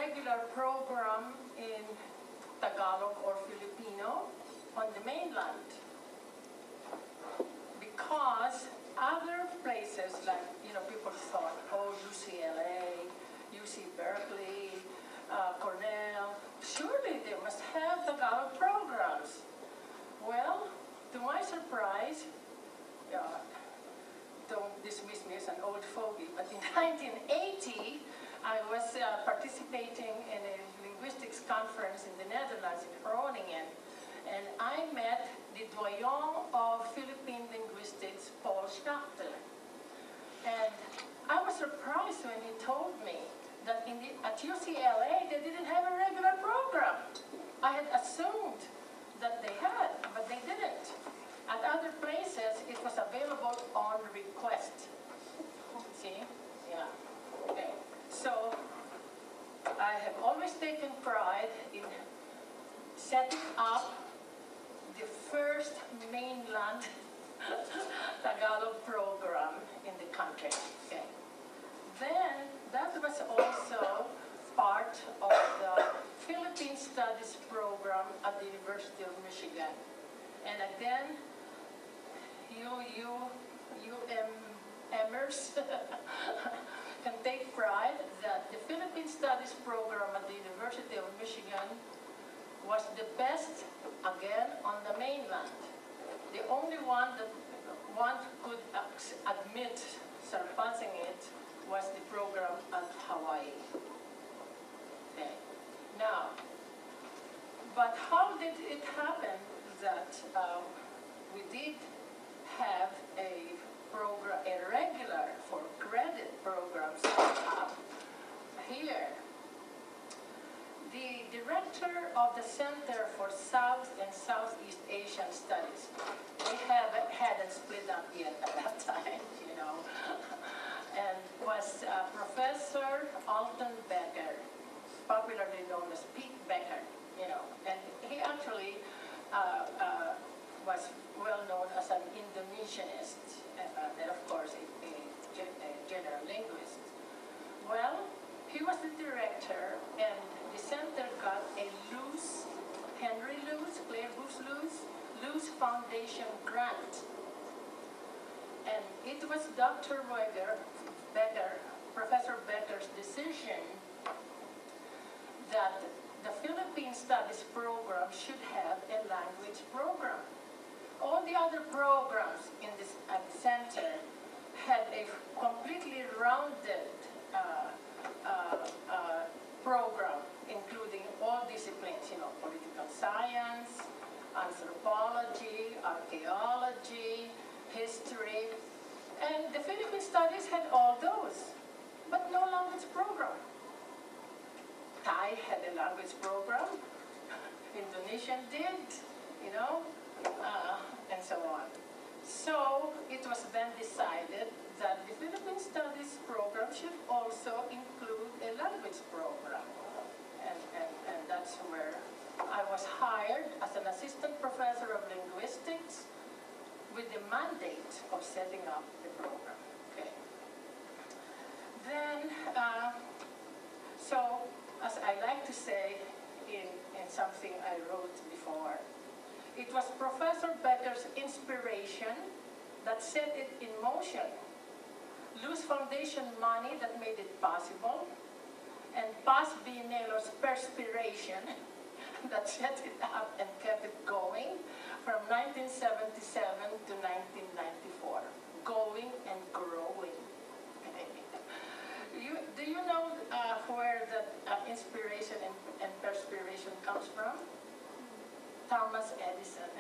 regular program in Tagalog or Filipino on the mainland. Because other places, like, people thought, oh, UCLA, UC Berkeley, Cornell, surely they must have Tagalog programs. Well, to my surprise, don't dismiss me as an old fogey, but in 1980, I was participating in a linguistics conference in the Netherlands, in Groningen, and I met the doyen of Philippine linguistics, Paul Schachter. And I was surprised when he told me that at UCLA, they didn't have a regular program. I had assumed that they had, but they didn't. At other places, it was available on request. See? Yeah. Okay. So, I have always taken pride in setting up the first mainland Tagalog program in the country. Okay. Then, that was also part of the Philippine Studies program at the University of Michigan. And again, UMers can take pride that the Philippine Studies program at the University of Michigan was the best, again, on the mainland. The only one that one could admit surpassing it was the program at Hawaii. Okay. Now, but how did it happen that we did have a program, a regular for credit program set up here? The director of the Center for South and Southeast Asian Studies, we hadn't split up yet at that time, and was Professor Alton Becker, popularly known as Pete Becker, and he actually was well known as an Indonesianist, and of course a general linguist. Well, he was the director, and the center got a Henry Luce Foundation grant. And it was Dr. Becker, Professor Becker's decision that the Philippine Studies program should have a language program. All the other programs at the center had a completely rounded program, including all disciplines, political science, anthropology, archaeology, history, and the Philippine Studies had all those, but no language program. Thai had a language program, Indonesian did, and so on. So it was then decided that the Philippine Studies program should also include a language program. And that's where I was hired as an assistant professor of linguistics with the mandate of setting up the program. Okay. Then, so as I like to say in something I wrote before, it was Professor Becker's inspiration that set it in motion. Luce Foundation money that made it possible, and Paz Naylor's perspiration that set it up and kept it going from 1977 to 1994, going and growing. Do you know where that inspiration and perspiration comes from? Thomas Edison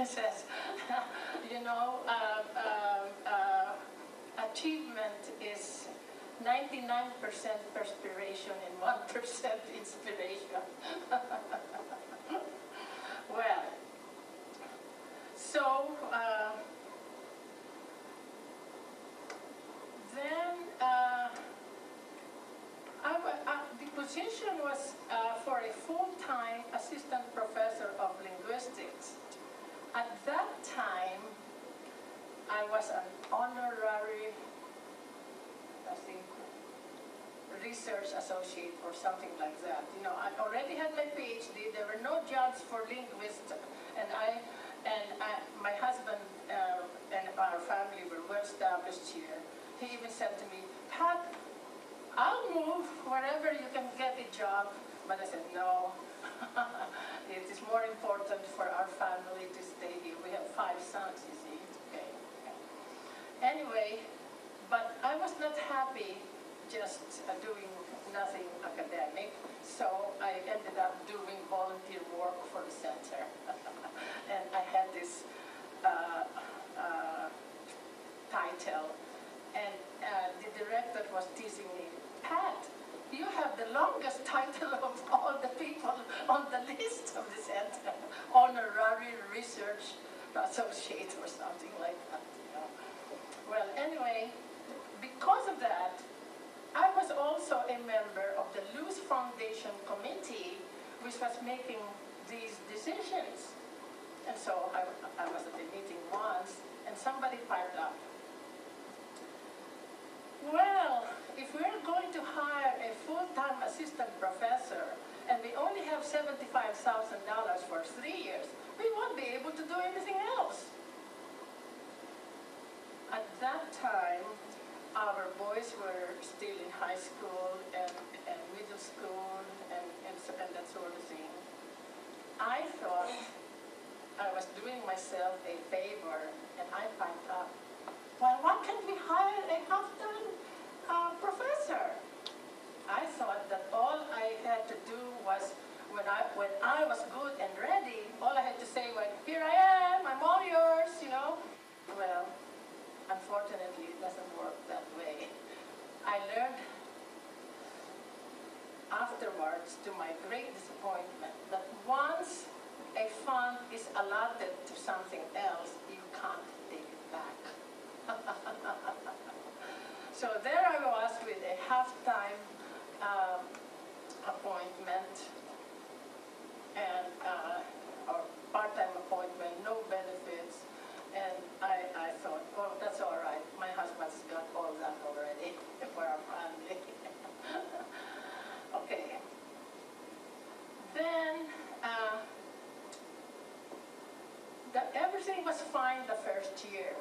says, achievement is 99% perspiration and 1% inspiration. Well, so then the position was for a full-time assistant professor of linguistics. At that time, I was an honorary, research associate or something like that. You know, I already had my PhD. There were no jobs for linguists, and my husband and our family were well established here. He even said to me, "Pat, I'll move wherever you can get a job." But I said, "No, it is more important for our family to stay here. We have 5 sons, you see." Okay. Anyway, but I was not happy just doing nothing academic, so I ended up doing volunteer work for the center. And I had this title, and the director was teasing me, "Pat, you have the longest title of all the people on the list of the center, honorary research associate," or something like that. You know. Well, anyway, because of that, I was also a member of the Luz Foundation Committee, which was making these decisions. And so I was at a meeting once, and somebody piped up, "Well, if we're going to hire a full-time assistant professor, and we only have $75,000 for 3 years, we won't be able to do anything else." At that time, our boys were still in high school and middle school and that sort of thing. I thought I was doing myself a favor, and I piped up, "Well, why can't we hire a half-time professor?" I thought that all I had to do was, when I was good and ready, all I had to say was, "Here I am, I'm all yours," you know. Well, unfortunately, it doesn't work that way. I learned afterwards, to my great disappointment, that once a fund is allotted to something else, you can't take it back. So there I was with a half-time appointment and or part-time appointment, no benefits, and I thought, "Oh, that's all right. My husband's got all that already for our family." Okay. Then everything was fine the first year,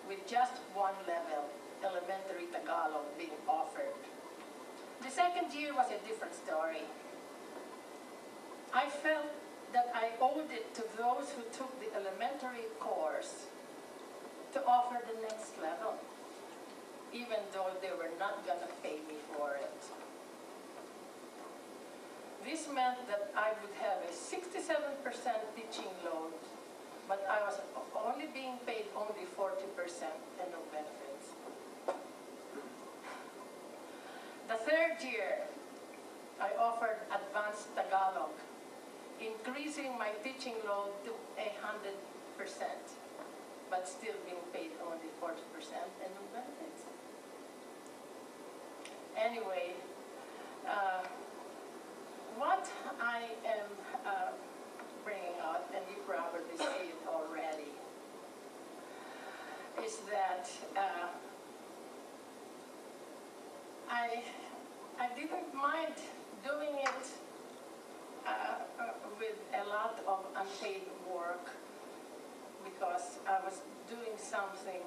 with just one level, elementary Tagalog, being offered. The second year was a different story. I felt that I owed it to those who took the elementary course to offer the next level, even though they were not going to pay me for it. This meant that I would have a 67% teaching load, but I was only being paid only 40% and no benefits. The third year, I offered advanced Tagalog, increasing my teaching load to 100%, but still being paid only 40% and no benefits. Anyway, what I am bringing out, and you probably see it already, is that I didn't mind doing it with a lot of unpaid work, because I was doing something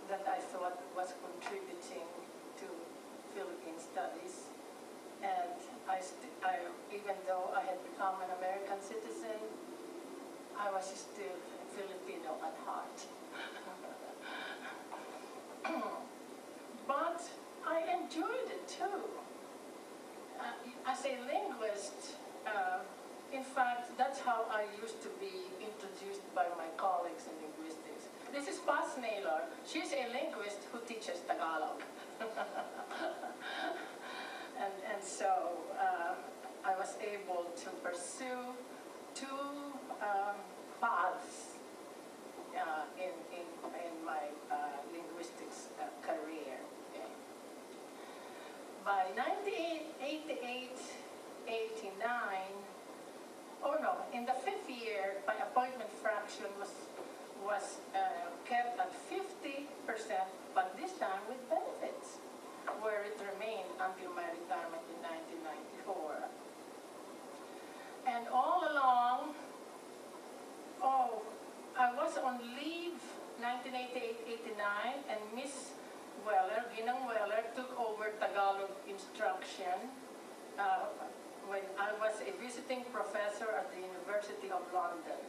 that I thought was contributing to Philippine studies. And even though I had become an American citizen, I was still Filipino at heart. But I enjoyed it too. As a linguist, in fact, that's how I used to be introduced by my colleagues in linguistics. This is Paz Naylor. She's a linguist who teaches Tagalog. And so I was able to pursue 2 paths in my linguistics career. Okay. By 1988, 89, oh no, in the 5th year, my appointment fraction was kept at 50%, but this time with benefits. where it remained until my retirement in 1994. And all along, I was on leave 1988-89, and Miss Weller, Ginang Weller, took over Tagalog instruction when I was a visiting professor at the University of London.